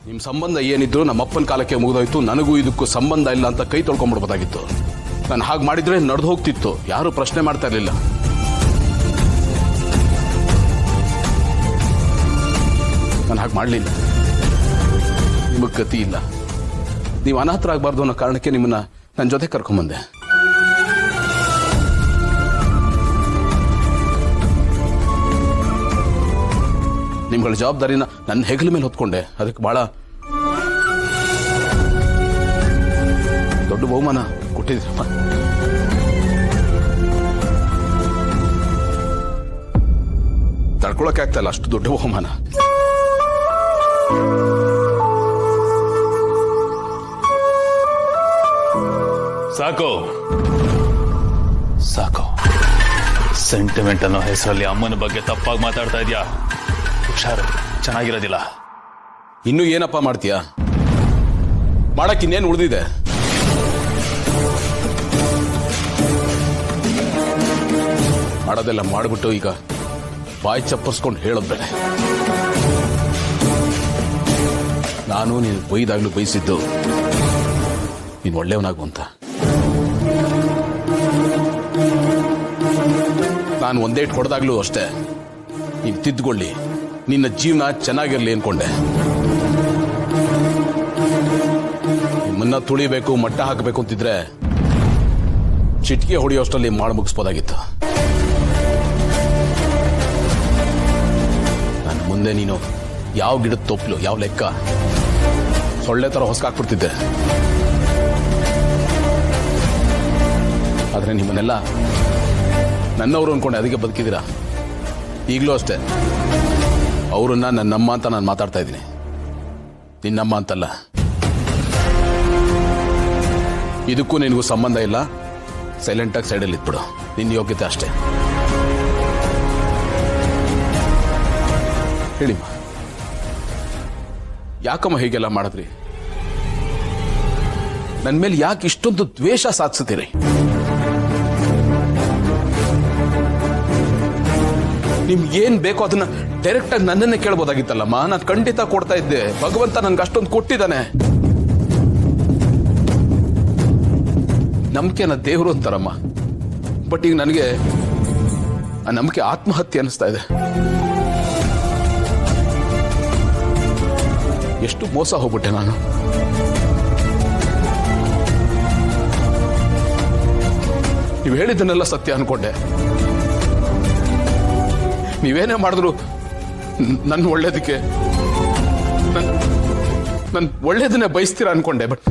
ನಿಮ್ಮ ಸಂಬಂಧ ಏನಿದ್ರು ನಮ್ಮ ಅಪ್ಪನ ಕಾಲಕ್ಕೆ ಮುಗಿದೋಯ್ತು. ನನಗೂ ಇದಕ್ಕೂ ಸಂಬಂಧ ಇಲ್ಲ ಅಂತ ಕೈ ತೊಳ್ಕೊಂಡ್ಬಿಡ್ಬೋದಾಗಿತ್ತು. ನಾನು ಹಾಗೆ ಮಾಡಿದ್ರೆ ನಡೆದು ಹೋಗ್ತಿತ್ತು, ಯಾರು ಪ್ರಶ್ನೆ ಮಾಡ್ತಾ ಇರಲಿಲ್ಲ. ನಾನು ಹಾಗೆ ಮಾಡಲಿಲ್ಲ. ನಿಮಗೆ ಗತಿ ಇಲ್ಲ, ನೀವು ಅನಾಥರಾಗಬಾರ್ದು ಅನ್ನೋ ಕಾರಣಕ್ಕೆ ನಿಮ್ಮನ್ನ ನನ್ನ ಜೊತೆ ಕರ್ಕೊಂಬಂದೆ. ನಿಮ್ಗಳ ಜವಾಬ್ದಾರಿನ ನನ್ನ ಹೆಗಲ ಮೇಲೆ ಹೊತ್ಕೊಂಡೆ. ಅದಕ್ಕೆ ಬಹಳ ದೊಡ್ಡ ಬಹುಮಾನ ಕೊಟ್ಟಿದ್ರಪ್ಪ. ತಡ್ಕೊಳಕ್ಕೆ ಆಗ್ತಾ ಇಲ್ಲ ಅಷ್ಟು ದೊಡ್ಡ ಬಹುಮಾನ. ಸಾಕು ಸಾಕು. ಸೆಂಟಿಮೆಂಟ್ ಅನ್ನೋ ಹೆಸರಲ್ಲಿ ಅಮ್ಮನ ಬಗ್ಗೆ ತಪ್ಪಾಗಿ ಮಾತಾಡ್ತಾ ಇದೀಯಾ. ಹುಷಾರು, ಚೆನ್ನಾಗಿರೋದಿಲ್ಲ. ಇನ್ನೂ ಏನಪ್ಪ ಮಾಡ್ತೀಯಾ? ಮಾಡಕ್ ಇನ್ನೇನು ಉಳಿದಿದೆ? ಮಾಡೋದೆಲ್ಲ ಮಾಡ್ಬಿಟ್ಟು ಈಗ ಬಾಯಿ ಚಪ್ಪರ್ಸ್ಕೊಂಡು ಹೇಳೋದ್ ಬೇಡ. ನಾನು ನೀನು ಬೈದಾಗ್ಲೂ ಬಯಸಿದ್ದು ನೀನು ಒಳ್ಳೆಯವನಾಗು ಅಂತ. ನಾನು ಒಂದೇಟ್ ಹೊಡೆದಾಗ್ಲೂ ಅಷ್ಟೇ ನೀನು ತಿದ್ದುಕೊಳ್ಳಿ, ನಿನ್ನ ಜೀವನ ಚೆನ್ನಾಗಿರ್ಲಿ ಅನ್ಕೊಂಡೆ. ನಿಮ್ಮನ್ನ ತುಳಿಬೇಕು, ಮಟ್ಟ ಹಾಕಬೇಕು ಅಂತಿದ್ರೆ ಚಿಟಿಕೆ ಹೊಡೆಯೋಷ್ಟರಲ್ಲಿ ಮಾಡಿ ಮುಗಿಸ್ಬೋದಾಗಿತ್ತು. ನನ್ನ ಮುಂದೆ ನೀನು ಯಾವ ಗಿಡದ ತೊಪ್ಲು, ಯಾವ ಲೆಕ್ಕ, ಸೊಳ್ಳೆ ತರ ಹೊಸಕಾಕ್ಬಿಡ್ತಿದ್ದೆ. ಆದ್ರೆ ನಿಮ್ಮನ್ನೆಲ್ಲ ನನ್ನವರು ಅನ್ಕೊಂಡೆ, ಅದಕ್ಕೆ ಬದುಕಿದ್ದೀರಾ. ಈಗಲೂ ಅಷ್ಟೇ ಅವರನ್ನ ನನ್ನಮ್ಮ ಅಂತ ನಾನು ಮಾತಾಡ್ತಾ ಇದ್ದೀನಿ, ನಿನ್ನಮ್ಮ ಅಂತಲ್ಲ. ಇದಕ್ಕೂ ನಿನಗೂ ಸಂಬಂಧ ಇಲ್ಲ. ಸೈಲೆಂಟಾಗಿ ಸೈಡಲ್ಲಿ ಇದ್ಬಿಡು, ನಿನ್ನ ಯೋಗ್ಯತೆ ಅಷ್ಟೇ. ಹೇಳಿಮ್ಮ, ಯಾಕಮ್ಮ ಹೀಗೆಲ್ಲ ಮಾಡಿದ್ರಿ? ನನ್ನ ಮೇಲೆ ಯಾಕೆ ಇಷ್ಟೊಂದು ದ್ವೇಷ ಸಾಧಿಸ್ತೀರಿ? ನಿಮ್ಗೆ ಏನ್ ಬೇಕೋ ಅದನ್ನ ಡೈರೆಕ್ಟ್ ಆಗಿ ನನ್ನನ್ನೇ ಕೇಳ್ಬೋದಾಗಿತ್ತಲ್ಲಮ್ಮ. ನಾನು ಖಂಡಿತ ಕೊಡ್ತಾ ಇದ್ದೆ. ಭಗವಂತ ನನ್ಗೆ ಅಷ್ಟೊಂದು ಕೊಟ್ಟಿದ್ದಾನೆ. ನಂಬಿಕೆನ ದೇವರು ಅಂತಾರಮ್ಮ. ಬಟ್ ಈಗ ನನಗೆ ಆ ನಂಬಿಕೆ ಆತ್ಮಹತ್ಯೆ ಅನಿಸ್ತಾ ಇದೆ. ಎಷ್ಟು ಮೋಸ ಹೋಗ್ಬಿಟ್ಟೆ ನಾನು. ನೀವು ಹೇಳಿದ್ದನ್ನೆಲ್ಲ ಸತ್ಯ ಅನ್ಕೊಂಡೆ. ನೀವೇನೇ ಮಾಡಿದ್ರು ನನ್ನ ಒಳ್ಳೇದಕ್ಕೆ, ನನ್ನ ಒಳ್ಳೇದನ್ನೇ ಬಯಸ್ತೀರಾ ಅನ್ಕೊಂಡೆ. ಬಟ್